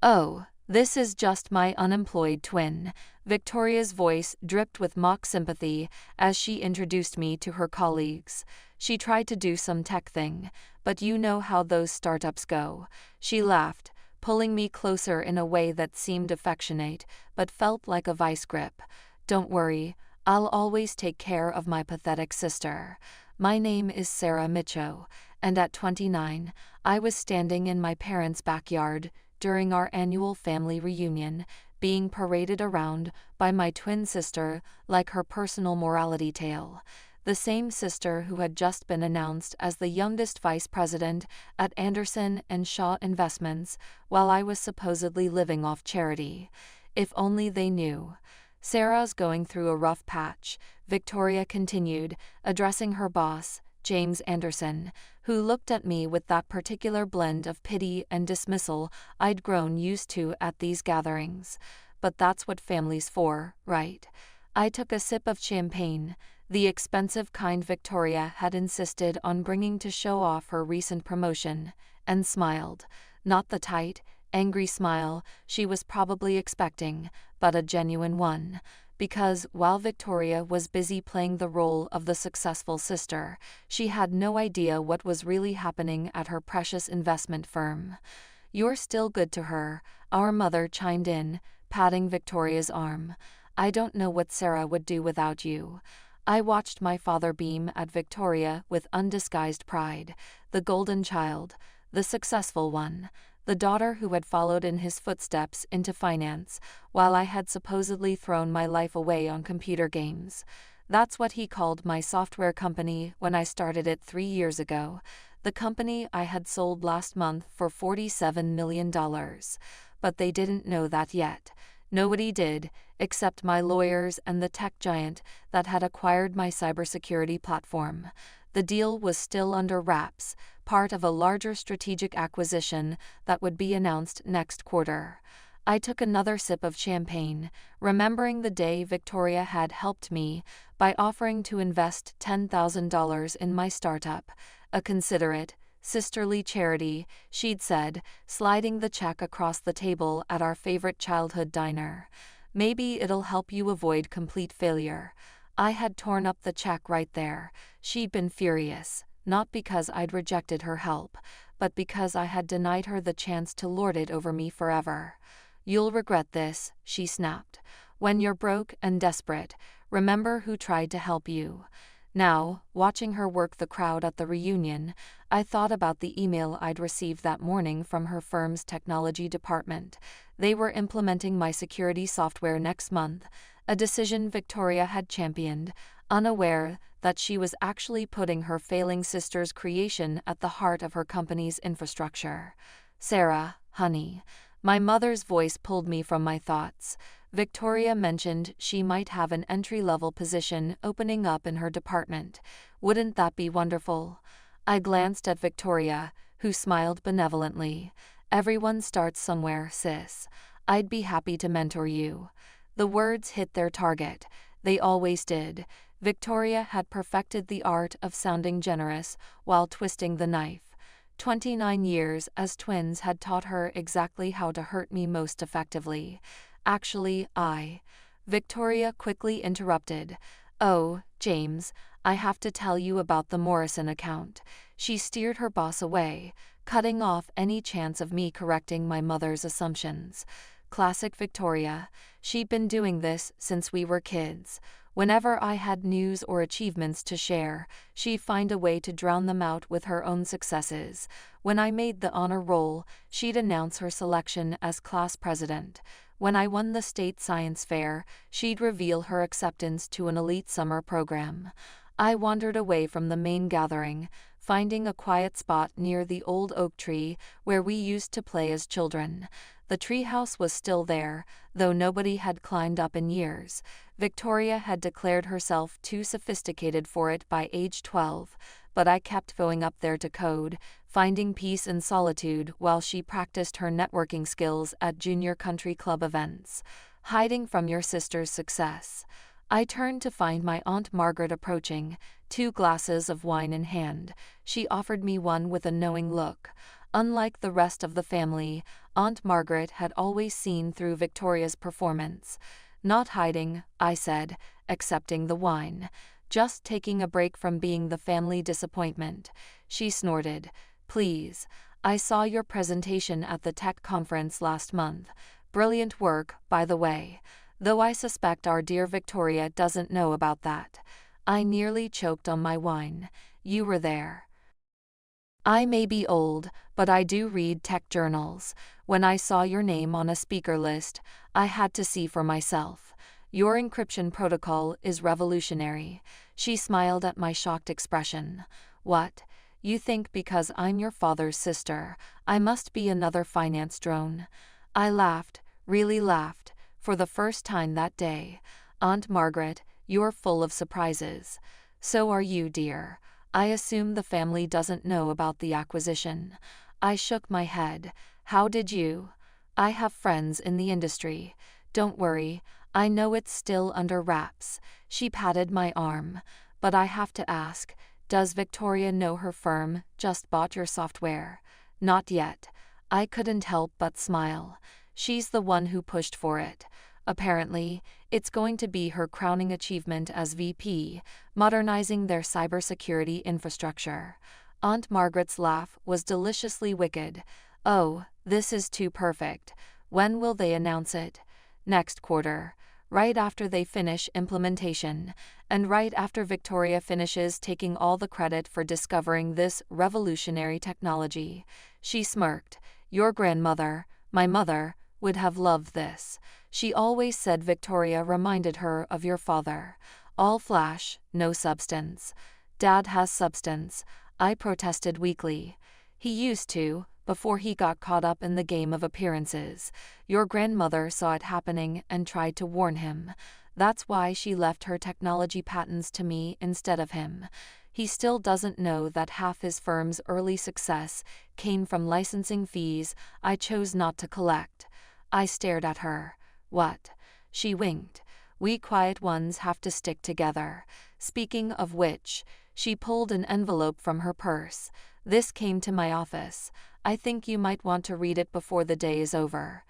"Oh, this is just my unemployed twin." Victoria's voice dripped with mock sympathy as she introduced me to her colleagues. She tried to do some tech thing, but you know how those startups go. She laughed, pulling me closer in a way that seemed affectionate, but felt like a vice grip. "Don't worry, I'll always take care of my pathetic sister. My name is Sarah Micho, and at 29, I was standing in my parents' backyard during our annual family reunion, being paraded around by my twin sister like her personal morality tale. The same sister who had just been announced as the youngest vice president at Anderson and Shaw Investments, while I was supposedly living off charity. If only they knew. Sarah's going through a rough patch," Victoria continued, addressing her boss, James Anderson, who looked at me with that particular blend of pity and dismissal I'd grown used to at these gatherings. "But that's what family's for, right?" I took a sip of champagne, the expensive kind Victoria had insisted on bringing to show off her recent promotion, and smiled. Not the tight, angry smile she was probably expecting, but a genuine one. Because, while Victoria was busy playing the role of the successful sister, she had no idea what was really happening at her precious investment firm. "You're still good to her," our mother chimed in, patting Victoria's arm. "I don't know what Sarah would do without you." I watched my father beam at Victoria with undisguised pride. The golden child, the successful one, the daughter who had followed in his footsteps into finance, while I had supposedly thrown my life away on computer games. That's what he called my software company when I started it 3 years ago, the company I had sold last month for $47 million. But they didn't know that yet. Nobody did, except my lawyers and the tech giant that had acquired my cybersecurity platform. The deal was still under wraps, part of a larger strategic acquisition that would be announced next quarter. I took another sip of champagne, remembering the day Victoria had helped me by offering to invest $10,000 in my startup. A considerate, sisterly charity, she'd said, sliding the check across the table at our favorite childhood diner. "Maybe it'll help you avoid complete failure." I had torn up the check right there. She'd been furious, not because I'd rejected her help, but because I had denied her the chance to lord it over me forever. "You'll regret this," she snapped. "When you're broke and desperate, remember who tried to help you." Now, watching her work the crowd at the reunion, I thought about the email I'd received that morning from her firm's technology department. They were implementing my security software next month, a decision Victoria had championed, unaware that she was actually putting her failing sister's creation at the heart of her company's infrastructure. "Sarah, honey." My mother's voice pulled me from my thoughts. Victoria mentioned she might have an entry-level position opening up in her department. Wouldn't that be wonderful? I glanced at Victoria, who smiled benevolently. "Everyone starts somewhere, sis. I'd be happy to mentor you." The words hit their target. They always did. Victoria had perfected the art of sounding generous while twisting the knife. 29 years as twins had taught her exactly how to hurt me most effectively. Actually, Victoria quickly interrupted. "Oh, James, I have to tell you about the Morrison account." She steered her boss away, cutting off any chance of me correcting my mother's assumptions. Classic Victoria. She'd been doing this since we were kids. Whenever I had news or achievements to share, she'd find a way to drown them out with her own successes. When I made the honor roll, she'd announce her selection as class president. When I won the state science fair, she'd reveal her acceptance to an elite summer program. I wandered away from the main gathering, finding a quiet spot near the old oak tree where we used to play as children. The treehouse was still there, though nobody had climbed up in years. Victoria had declared herself too sophisticated for it by age 12, but I kept going up there to code, finding peace in solitude while she practiced her networking skills at junior country club events. Hiding from your sister's success. I turned to find my Aunt Margaret approaching, 2 glasses of wine in hand. She offered me one with a knowing look. Unlike the rest of the family, Aunt Margaret had always seen through Victoria's performance. "Not hiding," I said, accepting the wine. "Just taking a break from being the family disappointment." She snorted. "Please. I saw your presentation at the tech conference last month. Brilliant work, by the way. Though I suspect our dear Victoria doesn't know about that." I nearly choked on my wine. "You were there." "I may be old, but I do read tech journals. When I saw your name on a speaker list, I had to see for myself. Your encryption protocol is revolutionary." She smiled at my shocked expression. "What? You think because I'm your father's sister, I must be another finance drone?" I laughed, really laughed, for the first time that day. "Aunt Margaret, you're full of surprises." "So are you, dear. I assume the family doesn't know about the acquisition." I shook my head. "How did you?" "I have friends in the industry. Don't worry, I know it's still under wraps." She patted my arm. "But I have to ask, does Victoria know her firm just bought your software?" "Not yet." I couldn't help but smile. She's the one who pushed for it. Apparently, it's going to be her crowning achievement as VP, modernizing their cybersecurity infrastructure. Aunt Margaret's laugh was deliciously wicked. "Oh, this is too perfect. When will they announce it?" "Next quarter. Right after they finish implementation, and right after Victoria finishes taking all the credit for discovering this revolutionary technology." She smirked. "Your grandmother, my mother, would have loved this. She always said Victoria reminded her of your father. All flash, no substance." "Dad has substance," I protested weakly. "He used to, before he got caught up in the game of appearances. Your grandmother saw it happening and tried to warn him. That's why she left her technology patents to me instead of him. He still doesn't know that half his firm's early success came from licensing fees I chose not to collect." I stared at her. "What?" She winked. "We quiet ones have to stick together. Speaking of which," she pulled an envelope from her purse. "This came to my office. I think you might want to read it before the day is over."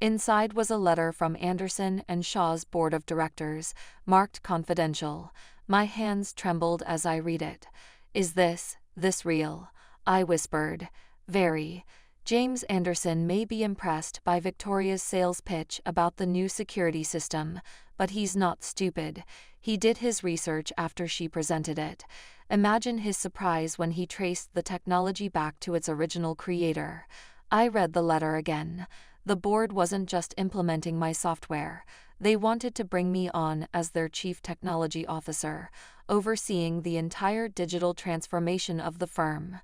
Inside was a letter from Anderson and Shaw's board of directors, marked confidential. My hands trembled as I read it. "Is this real?" I whispered. "Very. James Anderson may be impressed by Victoria's sales pitch about the new security system, but he's not stupid. He did his research after she presented it. Imagine his surprise when he traced the technology back to its original creator." I read the letter again. The board wasn't just implementing my software. They wanted to bring me on as their chief technology officer, overseeing the entire digital transformation of the firm.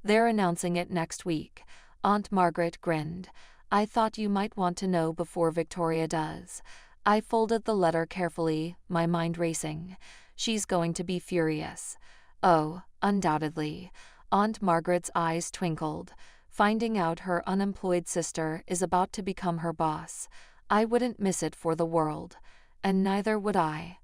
"They're announcing it next week." Aunt Margaret grinned. "I thought you might want to know before Victoria does." I folded the letter carefully, my mind racing. "She's going to be furious." "Oh, undoubtedly." Aunt Margaret's eyes twinkled. "Finding out her unemployed sister is about to become her boss. I wouldn't miss it for the world." "And neither would I."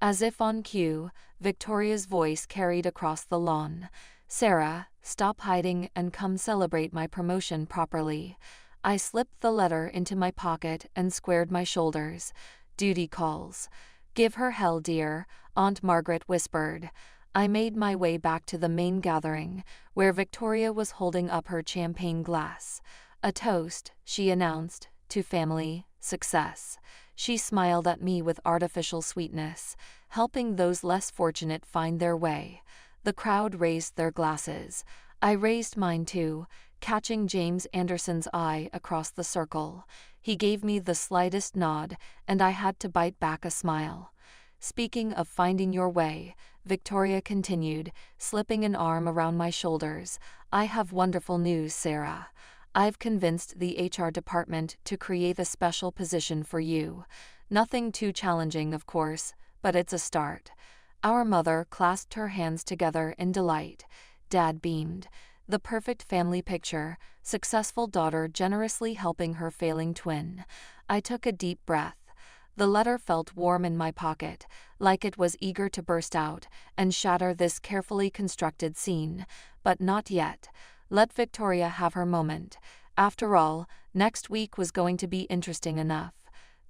As if on cue, Victoria's voice carried across the lawn. "Sarah, stop hiding and come celebrate my promotion properly." I slipped the letter into my pocket and squared my shoulders. "Duty calls." "Give her hell, dear," Aunt Margaret whispered. I made my way back to the main gathering, where Victoria was holding up her champagne glass. "A toast," she announced, "to family, success." She smiled at me with artificial sweetness, helping those less fortunate find their way. The crowd raised their glasses. I raised mine too, catching James Anderson's eye across the circle. He gave me the slightest nod, and I had to bite back a smile. "Speaking of finding your way," Victoria continued, slipping an arm around my shoulders, "I have wonderful news, Sarah. I've convinced the HR department to create a special position for you. Nothing too challenging, of course, but it's a start." Our mother clasped her hands together in delight. Dad beamed. The perfect family picture, successful daughter generously helping her failing twin. I took a deep breath. The letter felt warm in my pocket, like it was eager to burst out and shatter this carefully constructed scene, but not yet. Let Victoria have her moment. After all, next week was going to be interesting enough.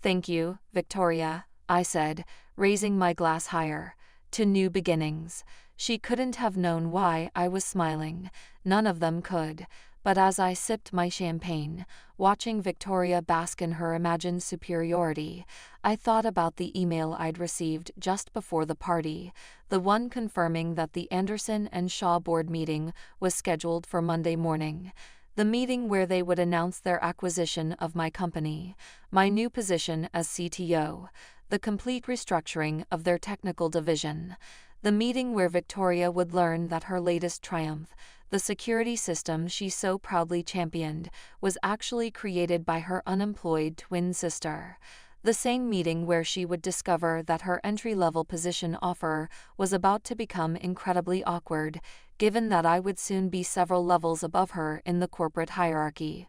Thank you, Victoria, I said, raising my glass higher. To new beginnings. She couldn't have known why I was smiling. None of them could. But as I sipped my champagne, watching Victoria bask in her imagined superiority, I thought about the email I'd received just before the party, the one confirming that the Anderson and Shaw board meeting was scheduled for Monday morning. The meeting where they would announce their acquisition of my company, my new position as CTO, the complete restructuring of their technical division. The meeting where Victoria would learn that her latest triumph, the security system she so proudly championed, was actually created by her unemployed twin sister. The same meeting where she would discover that her entry-level position offer was about to become incredibly awkward, given that I would soon be several levels above her in the corporate hierarchy.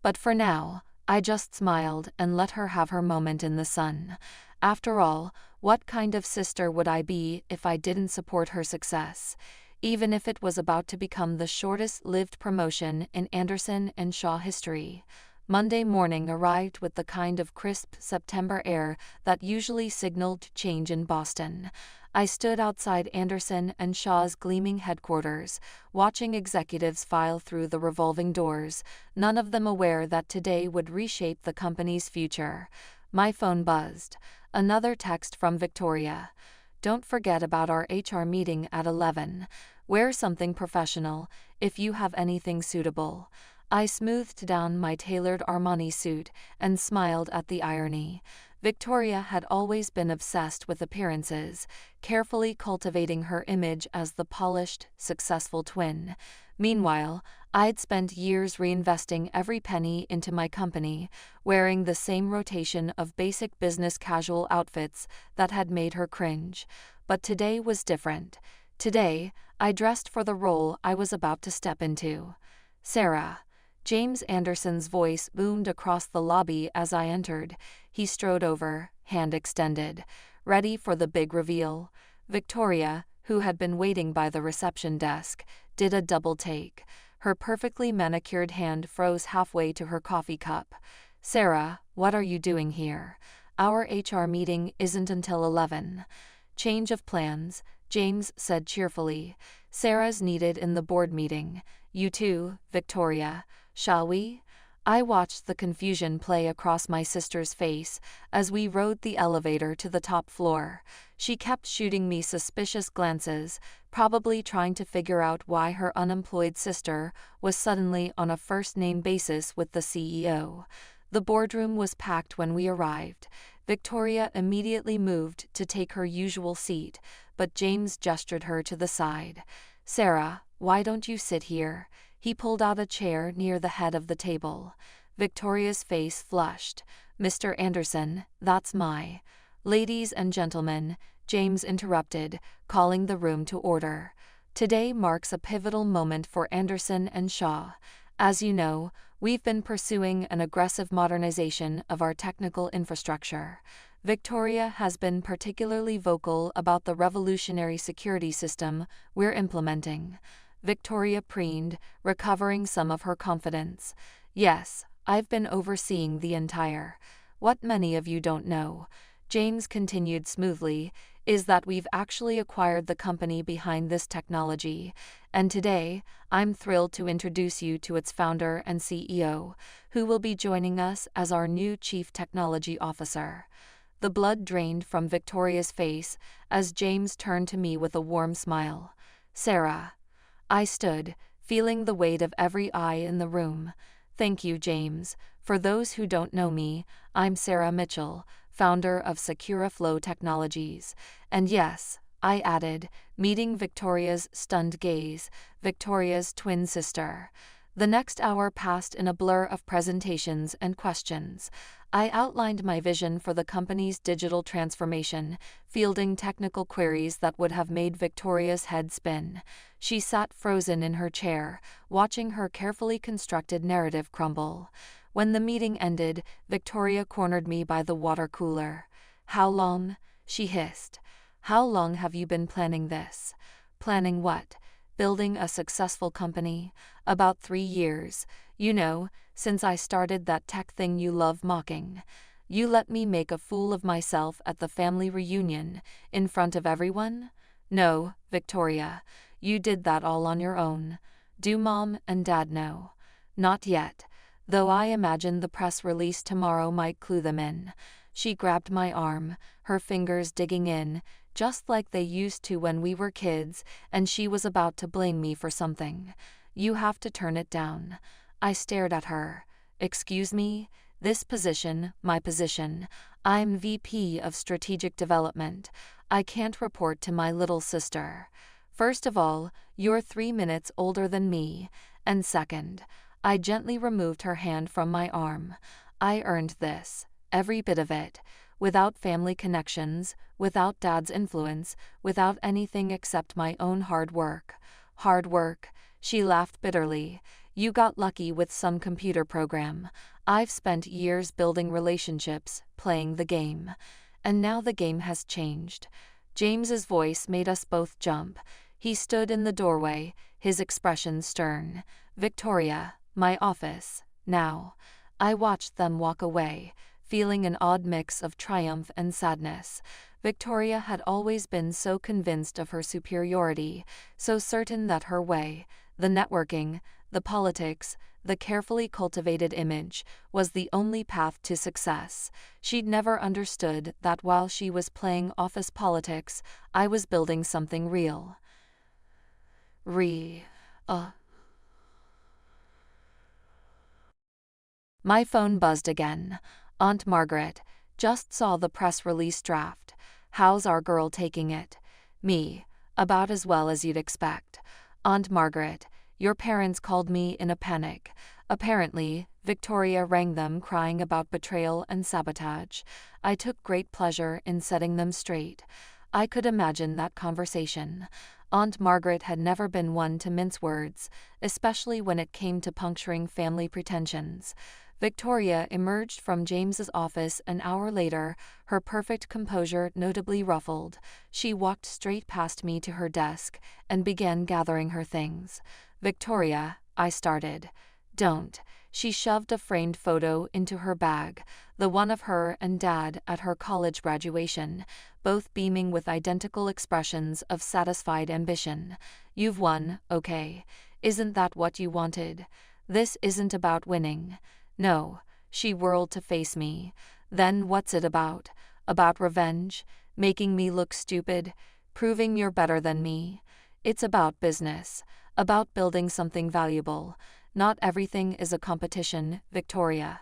But for now, I just smiled and let her have her moment in the sun. After all, what kind of sister would I be if I didn't support her success? Even if it was about to become the shortest-lived promotion in Anderson and Shaw history. Monday morning arrived with the kind of crisp September air that usually signaled change in Boston. I stood outside Anderson and Shaw's gleaming headquarters, watching executives file through the revolving doors, none of them aware that today would reshape the company's future. My phone buzzed. Another text from Victoria. Don't forget about our HR meeting at 11. Wear something professional, if you have anything suitable. I smoothed down my tailored Armani suit and smiled at the irony. Victoria had always been obsessed with appearances, carefully cultivating her image as the polished, successful twin. Meanwhile, I'd spent years reinvesting every penny into my company, wearing the same rotation of basic business casual outfits that had made her cringe. But today was different. Today, I dressed for the role I was about to step into. Sarah. James Anderson's voice boomed across the lobby as I entered. He strode over, hand extended, ready for the big reveal. Victoria, who had been waiting by the reception desk, did a double take. Her perfectly manicured hand froze halfway to her coffee cup. Sarah, what are you doing here? Our HR meeting isn't until 11. Change of plans, James said cheerfully. Sarah's needed in the board meeting. You too, Victoria. Shall we? I watched the confusion play across my sister's face as we rode the elevator to the top floor. She kept shooting me suspicious glances, probably trying to figure out why her unemployed sister was suddenly on a first-name basis with the CEO. The boardroom was packed when we arrived. Victoria immediately moved to take her usual seat, but James gestured her to the side. Sarah, why don't you sit here? He pulled out a chair near the head of the table. Victoria's face flushed. Mr. Anderson, that's my. Ladies and gentlemen, James interrupted, calling the room to order. Today marks a pivotal moment for Anderson and Shaw. As you know, we've been pursuing an aggressive modernization of our technical infrastructure. Victoria has been particularly vocal about the revolutionary security system we're implementing. Victoria preened, recovering some of her confidence. Yes, I've been overseeing the entire. What many of you don't know, James continued smoothly, is that we've actually acquired the company behind this technology, and today, I'm thrilled to introduce you to its founder and CEO, who will be joining us as our new Chief Technology Officer. The blood drained from Victoria's face as James turned to me with a warm smile. Sarah. I stood, feeling the weight of every eye in the room. Thank you, James. For those who don't know me, I'm Sarah Mitchell, founder of SecuraFlow Technologies. And yes, I added, meeting Victoria's stunned gaze, Victoria's twin sister. The next hour passed in a blur of presentations and questions. I outlined my vision for the company's digital transformation, fielding technical queries that would have made Victoria's head spin. She sat frozen in her chair, watching her carefully constructed narrative crumble. When the meeting ended, Victoria cornered me by the water cooler. How long? She hissed. How long have you been planning this? Planning what? building a successful company. About 3 years, you know, since I started that tech thing you love mocking. You let me make a fool of myself at the family reunion, in front of everyone? No, Victoria, you did that all on your own. Do Mom and Dad know? Not yet, though I imagine the press release tomorrow might clue them in. She grabbed my arm, her fingers digging in, just like they used to when we were kids, and she was about to blame me for something. You have to turn it down. I stared at her. Excuse me? This position, my position. I'm VP of Strategic Development. I can't report to my little sister. First of all, you're 3 minutes older than me, and second, I gently removed her hand from my arm. I earned this, every bit of it, without family connections, without Dad's influence, without anything except my own hard work. Hard work, she laughed bitterly. You got lucky with some computer program. I've spent years building relationships, playing the game. And now the game has changed. James's voice made us both jump. He stood in the doorway, his expression stern. Victoria, my office, now. I watched them walk away, feeling an odd mix of triumph and sadness. Victoria had always been so convinced of her superiority, so certain that her way, the networking, the politics, the carefully cultivated image, was the only path to success. She'd never understood that while she was playing office politics, I was building something real. My phone buzzed again. Aunt Margaret, just saw the press release draft. How's our girl taking it? Me, about as well as you'd expect. Aunt Margaret, your parents called me in a panic. Apparently, Victoria rang them crying about betrayal and sabotage. I took great pleasure in setting them straight. I could imagine that conversation. Aunt Margaret had never been one to mince words, especially when it came to puncturing family pretensions. Victoria emerged from James's office an hour later, her perfect composure notably ruffled. She walked straight past me to her desk and began gathering her things. Victoria, I started. Don't. She shoved a framed photo into her bag, the one of her and Dad at her college graduation, both beaming with identical expressions of satisfied ambition. You've won, okay. Isn't that what you wanted? This isn't about winning. No, she whirled to face me. Then what's it about? About revenge? Making me look stupid? Proving you're better than me? It's about business. About building something valuable. Not everything is a competition, Victoria.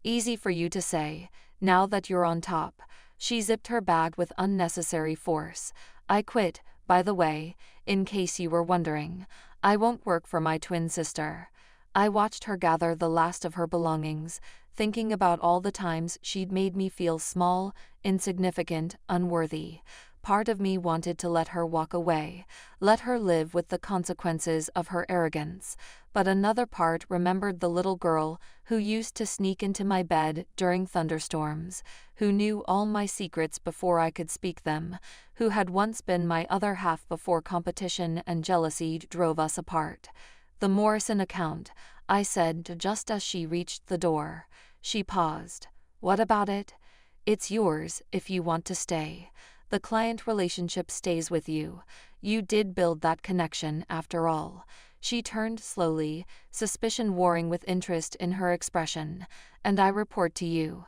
Easy for you to say, now that you're on top. She zipped her bag with unnecessary force. I quit, by the way, in case you were wondering. I won't work for my twin sister. I watched her gather the last of her belongings, thinking about all the times she'd made me feel small, insignificant, unworthy. Part of me wanted to let her walk away, let her live with the consequences of her arrogance, but another part remembered the little girl who used to sneak into my bed during thunderstorms, who knew all my secrets before I could speak them, who had once been my other half before competition and jealousy drove us apart. The Morrison account, I said just as she reached the door. She paused. What about it? It's yours if you want to stay. The client relationship stays with you. You did build that connection after all. She turned slowly, suspicion warring with interest in her expression. And I report to you.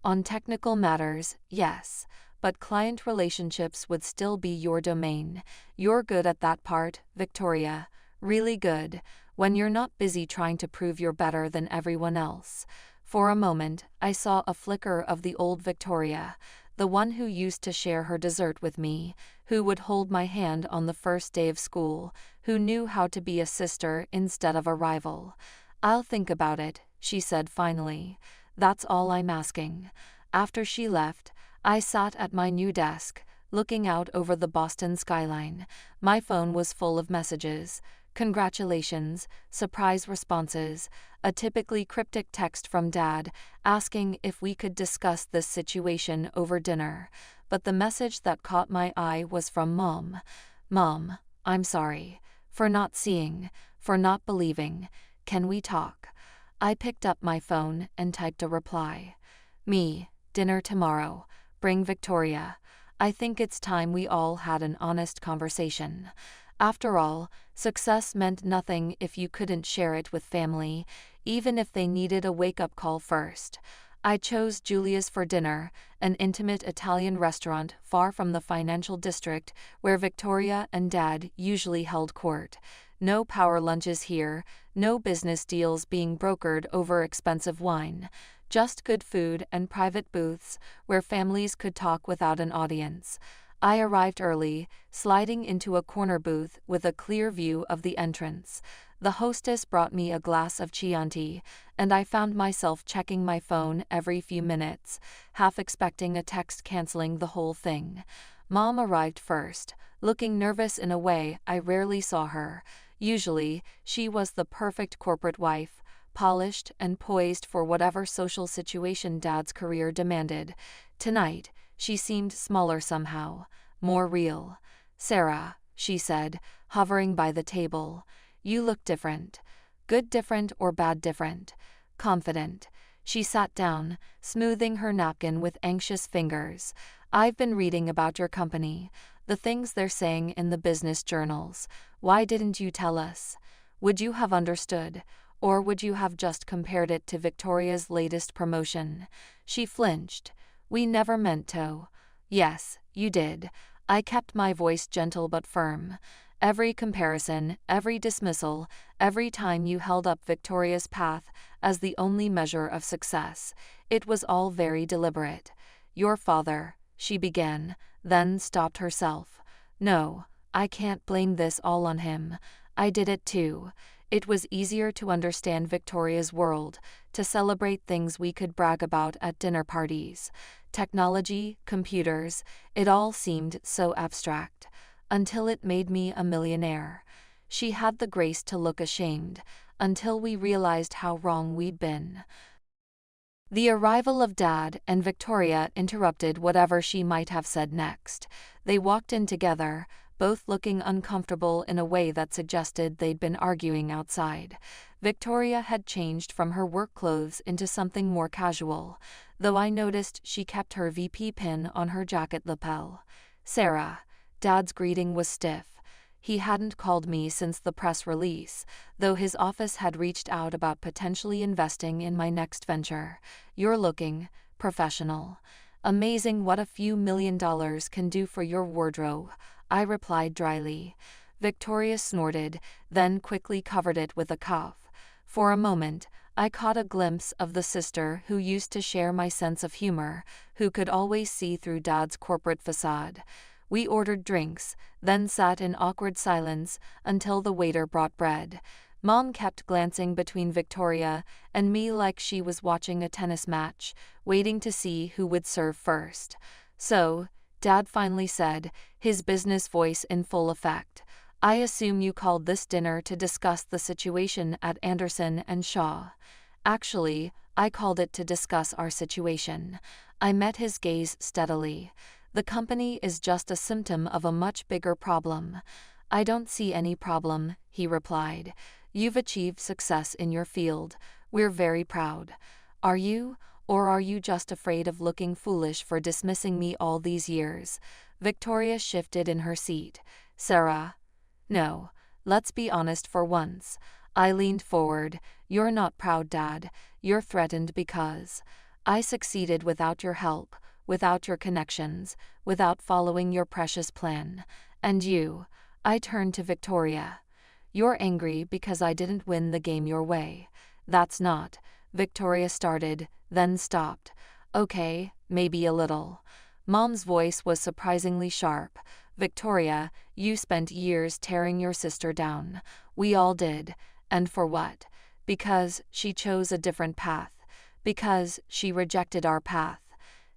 On technical matters, yes. But client relationships would still be your domain. You're good at that part, Victoria. Really good, when you're not busy trying to prove you're better than everyone else. For a moment, I saw a flicker of the old Victoria, the one who used to share her dessert with me, who would hold my hand on the first day of school, who knew how to be a sister instead of a rival. I'll think about it, she said finally. That's all I'm asking. After she left, I sat at my new desk, looking out over the Boston skyline. My phone was full of messages. Congratulations, surprise responses, a typically cryptic text from Dad asking if we could discuss this situation over dinner. But the message that caught my eye was from Mom. Mom, I'm sorry, for not seeing, for not believing. Can we talk? I picked up my phone and typed a reply. Me, dinner tomorrow. Bring Victoria. I think it's time we all had an honest conversation. After all, success meant nothing if you couldn't share it with family, even if they needed a wake-up call first. I chose Julia's for dinner, an intimate Italian restaurant far from the financial district where Victoria and Dad usually held court. No power lunches here, no business deals being brokered over expensive wine. Just good food and private booths where families could talk without an audience. I arrived early, sliding into a corner booth with a clear view of the entrance. The hostess brought me a glass of Chianti, and I found myself checking my phone every few minutes, half expecting a text canceling the whole thing. Mom arrived first, looking nervous in a way I rarely saw her. Usually, she was the perfect corporate wife, polished and poised for whatever social situation Dad's career demanded. Tonight, she seemed smaller somehow, more real. "Sarah," she said, hovering by the table, "you look different. Good different or bad different?" Confident. She sat down, smoothing her napkin with anxious fingers. "I've been reading about your company, the things they're saying in the business journals. Why didn't you tell us? Would you have understood? Or would you have just compared it to Victoria's latest promotion?" She flinched. "We never meant to." "Yes, you did." I kept my voice gentle but firm. "Every comparison, every dismissal, every time you held up Victoria's path as the only measure of success, it was all very deliberate. Your father," she began, then stopped herself. "No, I can't blame this all on him. I did it too. It was easier to understand Victoria's world, to celebrate things we could brag about at dinner parties. Technology, computers, it all seemed so abstract. Until it made me a millionaire." She had the grace to look ashamed, "until we realized how wrong we'd been." The arrival of Dad and Victoria interrupted whatever she might have said next. They walked in together, both looking uncomfortable in a way that suggested they'd been arguing outside. Victoria had changed from her work clothes into something more casual, though I noticed she kept her VP pin on her jacket lapel. "Sarah." Dad's greeting was stiff. He hadn't called me since the press release, though his office had reached out about potentially investing in my next venture. "You're looking professional. Amazing what a few $1,000,000 can do for your wardrobe," I replied dryly. Victoria snorted, then quickly covered it with a cough. For a moment, I caught a glimpse of the sister who used to share my sense of humor, who could always see through Dad's corporate facade. We ordered drinks, then sat in awkward silence until the waiter brought bread. Mom kept glancing between Victoria and me like she was watching a tennis match, waiting to see who would serve first. "So," Dad finally said, his business voice in full effect, "I assume you called this dinner to discuss the situation at Anderson and Shaw." "Actually, I called it to discuss our situation." I met his gaze steadily. "The company is just a symptom of a much bigger problem." "I don't see any problem," he replied. "You've achieved success in your field. We're very proud. Are you, or are you just afraid of looking foolish for dismissing me all these years?" Victoria shifted in her seat. "Sarah." "No, let's be honest for once." I leaned forward. "You're not proud, Dad. You're threatened because I succeeded without your help, without your connections, without following your precious plan. And you," I turned to Victoria, "you're angry because I didn't win the game your way." "That's not," Victoria started, then stopped. "Okay, maybe a little." Mom's voice was surprisingly sharp. "Victoria, you spent years tearing your sister down. We all did. And for what? Because she chose a different path. Because she rejected our path."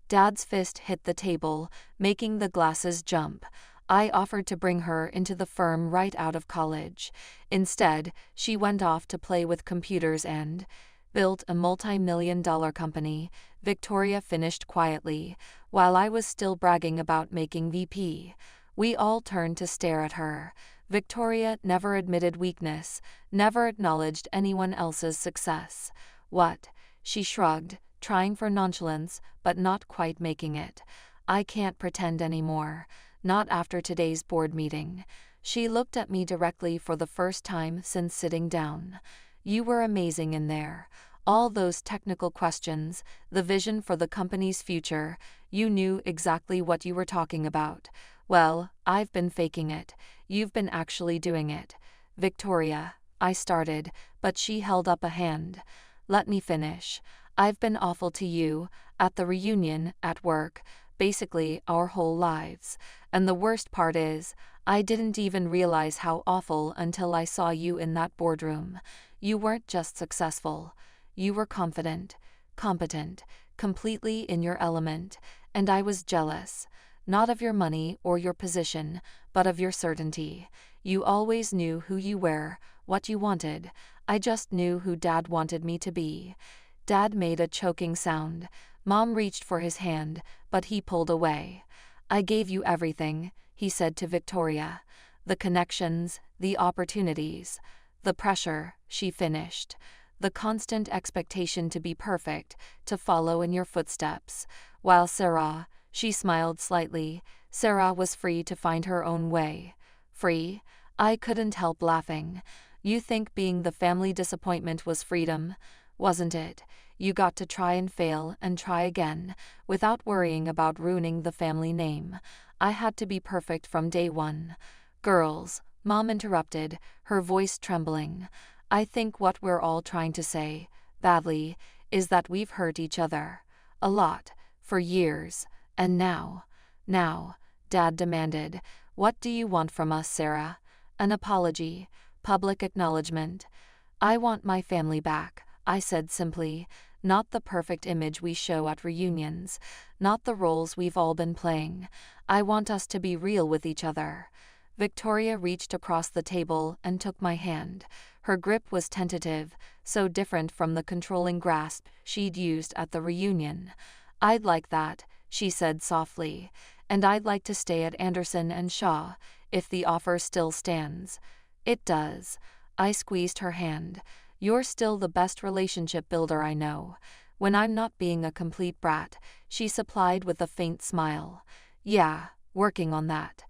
Dad's fist hit the table, making the glasses jump. "I offered to bring her into the firm right out of college. Instead, she went off to play with computers and built a multi-million-dollar company," Victoria finished quietly, while I was still bragging about making VP. We all turned to stare at her. Victoria never admitted weakness, never acknowledged anyone else's success. What? She shrugged, trying for nonchalance, but not quite making it. I can't pretend anymore. Not after today's board meeting. She looked at me directly for the first time since sitting down. You were amazing in there. All those technical questions, the vision for the company's future, you knew exactly what you were talking about. Well, I've been faking it. You've been actually doing it. Victoria, I started, but she held up a hand. Let me finish. I've been awful to you, at the reunion, at work, basically our whole lives. And the worst part is, I didn't even realize how awful until I saw you in that boardroom. You weren't just successful. You were confident, competent, completely in your element, and I was jealous. Not of your money or your position, but of your certainty. You always knew who you were, what you wanted. I just knew who Dad wanted me to be. Dad made a choking sound. Mom reached for his hand, but he pulled away. I gave you everything, he said to Victoria. The connections, the opportunities, the pressure, she finished. The constant expectation to be perfect, to follow in your footsteps. While Sarah, she smiled slightly, Sarah was free to find her own way. Free? I couldn't help laughing. You think being the family disappointment was freedom, wasn't it? You got to try and fail and try again, without worrying about ruining the family name. I had to be perfect from day one. Girls, Mom interrupted, her voice trembling. I think what we're all trying to say, badly, is that we've hurt each other. A lot, for years, and now, Dad demanded, what do you want from us, Sarah? An apology, public acknowledgement. I want my family back, I said simply, not the perfect image we show at reunions, not the roles we've all been playing. I want us to be real with each other. Victoria reached across the table and took my hand. Her grip was tentative, so different from the controlling grasp she'd used at the reunion. I'd like that, she said softly, and I'd like to stay at Anderson and Shaw, if the offer still stands. It does. I squeezed her hand. You're still the best relationship builder I know. When I'm not being a complete brat, she supplied with a faint smile. Yeah, working on that.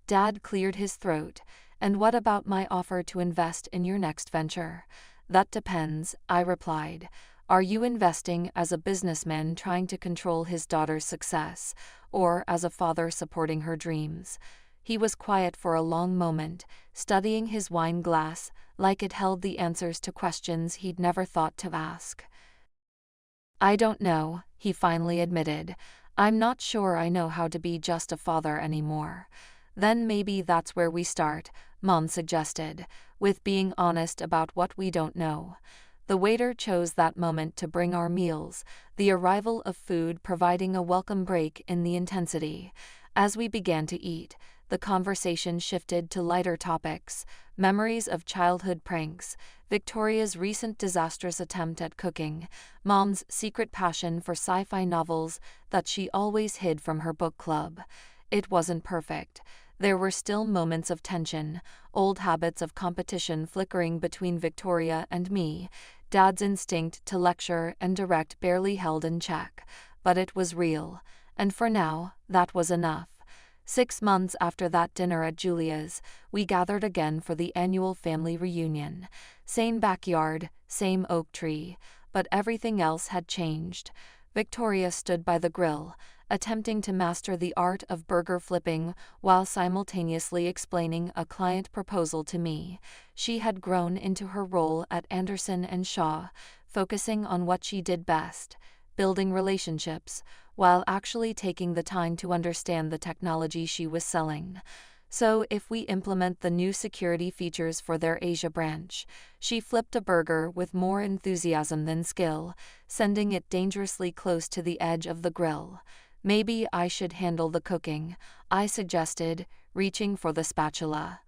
Dad cleared his throat. And what about my offer to invest in your next venture? That depends, I replied. Are you investing as a businessman trying to control his daughter's success, or as a father supporting her dreams? He was quiet for a long moment, studying his wine glass like it held the answers to questions he'd never thought to ask. I don't know, he finally admitted. I'm not sure I know how to be just a father anymore. Then maybe that's where we start, Mom suggested, with being honest about what we don't know. The waiter chose that moment to bring our meals, the arrival of food providing a welcome break in the intensity. As we began to eat, the conversation shifted to lighter topics, memories of childhood pranks, Victoria's recent disastrous attempt at cooking, Mom's secret passion for sci-fi novels that she always hid from her book club. It wasn't perfect. There were still moments of tension, old habits of competition flickering between Victoria and me, Dad's instinct to lecture and direct barely held in check. But it was real, and for now, that was enough. 6 months after that dinner at Julia's, we gathered again for the annual family reunion. Same backyard, same oak tree, but everything else had changed. Victoria stood by the grill, attempting to master the art of burger flipping while simultaneously explaining a client proposal to me. She had grown into her role at Anderson and Shaw, focusing on what she did best, building relationships, while actually taking the time to understand the technology she was selling. So if we implement the new security features for their Asia branch, she flipped a burger with more enthusiasm than skill, sending it dangerously close to the edge of the grill. Maybe I should handle the cooking, I suggested, reaching for the spatula.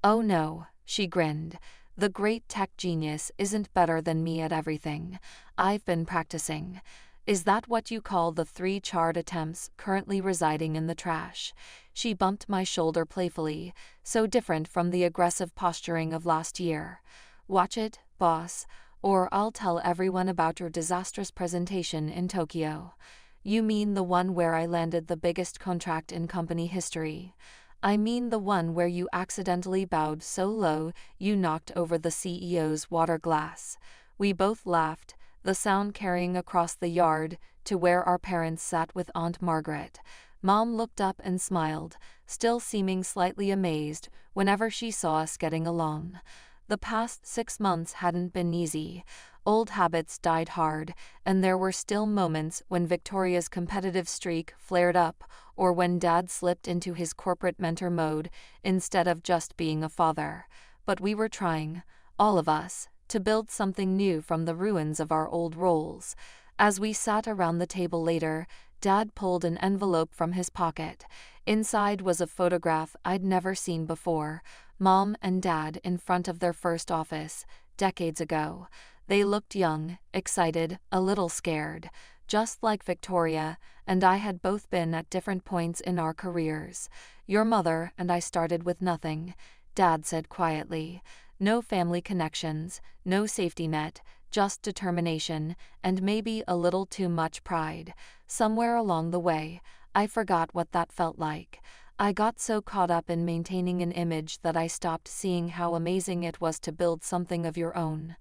Oh no, she grinned. The great tech genius isn't better than me at everything. I've been practicing. Is that what you call the 3 charred attempts currently residing in the trash? She bumped my shoulder playfully, so different from the aggressive posturing of last year. Watch it, boss, or I'll tell everyone about your disastrous presentation in Tokyo. You mean the one where I landed the biggest contract in company history? I mean the one where you accidentally bowed so low you knocked over the CEO's water glass. We both laughed, the sound carrying across the yard to where our parents sat with Aunt Margaret. Mom looked up and smiled, still seeming slightly amazed whenever she saw us getting along. The past 6 months hadn't been easy. Old habits died hard, and there were still moments when Victoria's competitive streak flared up, or when Dad slipped into his corporate mentor mode instead of just being a father. But we were trying, all of us, to build something new from the ruins of our old roles. As we sat around the table later, Dad pulled an envelope from his pocket. Inside was a photograph I'd never seen before. Mom and Dad in front of their first office, decades ago. They looked young, excited, a little scared, just like Victoria and I had both been at different points in our careers. Your mother and I started with nothing, Dad said quietly. No family connections, no safety net, just determination, and maybe a little too much pride. Somewhere along the way, I forgot what that felt like. I got so caught up in maintaining an image that I stopped seeing how amazing it was to build something of your own.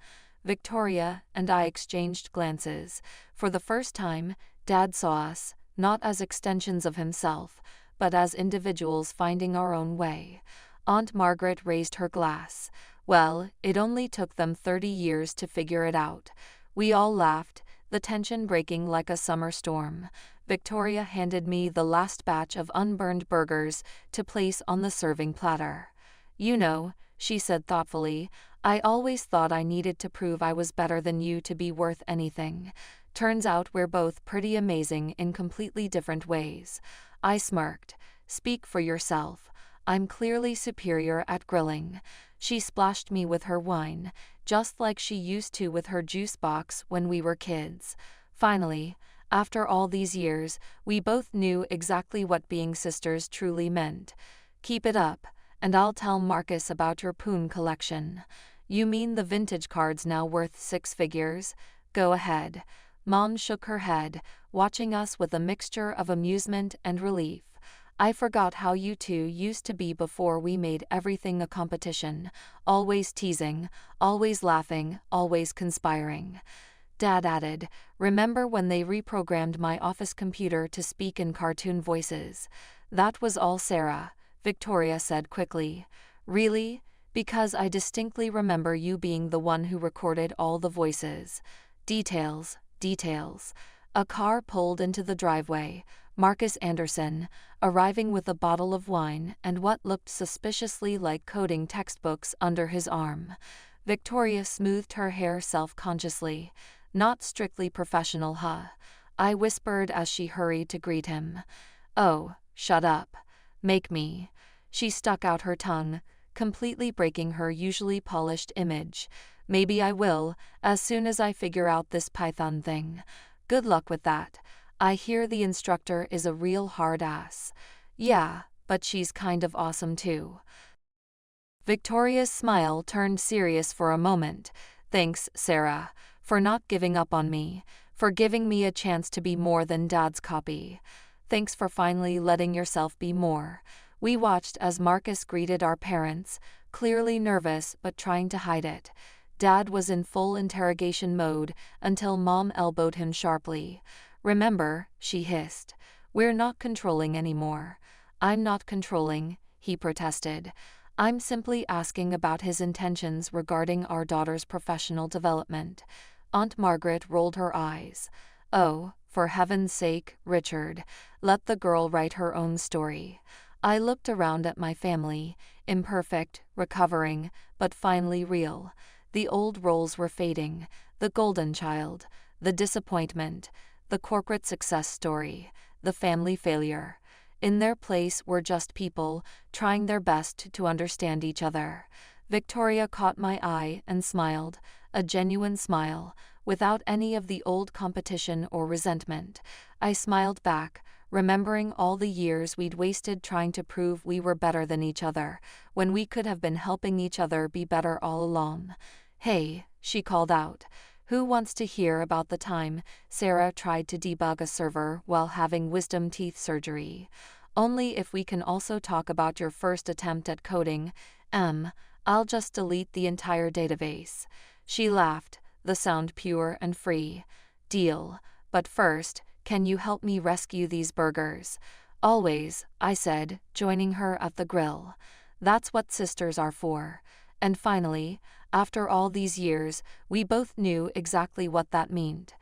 Victoria and I exchanged glances. For the first time, Dad saw us, not as extensions of himself, but as individuals finding our own way. Aunt Margaret raised her glass. Well, it only took them 30 years to figure it out. We all laughed, the tension breaking like a summer storm. Victoria handed me the last batch of unburned burgers to place on the serving platter. You know, she said thoughtfully, I always thought I needed to prove I was better than you to be worth anything. Turns out we're both pretty amazing in completely different ways. I smirked. Speak for yourself. I'm clearly superior at grilling. She splashed me with her wine, just like she used to with her juice box when we were kids. Finally, after all these years, we both knew exactly what being sisters truly meant. Keep it up, and I'll tell Marcus about your Poon collection. You mean the vintage cards now worth 6 figures? Go ahead. Mom shook her head, watching us with a mixture of amusement and relief. I forgot how you two used to be before we made everything a competition, always teasing, always laughing, always conspiring. Dad added, remember when they reprogrammed my office computer to speak in cartoon voices? That was all Sarah, Victoria said quickly. Really? Because I distinctly remember you being the one who recorded all the voices. Details, details. A car pulled into the driveway. Marcus Anderson, arriving with a bottle of wine and what looked suspiciously like coding textbooks under his arm. Victoria smoothed her hair self-consciously. Not strictly professional, huh? I whispered as she hurried to greet him. Oh, shut up. Make me. She stuck out her tongue, completely breaking her usually polished image. Maybe I will, as soon as I figure out this Python thing. Good luck with that. I hear the instructor is a real hard ass. Yeah, but she's kind of awesome too. Victoria's smile turned serious for a moment. Thanks, Sarah, for not giving up on me, for giving me a chance to be more than Dad's copy. Thanks for finally letting yourself be more. We watched as Marcus greeted our parents, clearly nervous but trying to hide it. Dad was in full interrogation mode until Mom elbowed him sharply. Remember, she hissed, we're not controlling anymore. I'm not controlling, he protested. I'm simply asking about his intentions regarding our daughter's professional development. Aunt Margaret rolled her eyes. Oh, for heaven's sake, Richard, let the girl write her own story. I looked around at my family, imperfect, recovering, but finally real. The old roles were fading, the golden child, the disappointment, the corporate success story, the family failure. In their place were just people, trying their best to understand each other. Victoria caught my eye and smiled. a genuine smile, without any of the old competition or resentment. I smiled back, remembering all the years we'd wasted trying to prove we were better than each other, when we could have been helping each other be better all along. "Hey," she called out. "Who wants to hear about the time Sarah tried to debug a server while having wisdom teeth surgery? Only if we can also talk about your first attempt at coding. I'll just delete the entire database." She laughed, the sound pure and free. "Deal. But first, can you help me rescue these burgers?" "Always," I said, joining her at the grill. "That's what sisters are for." And finally, after all these years, we both knew exactly what that meant.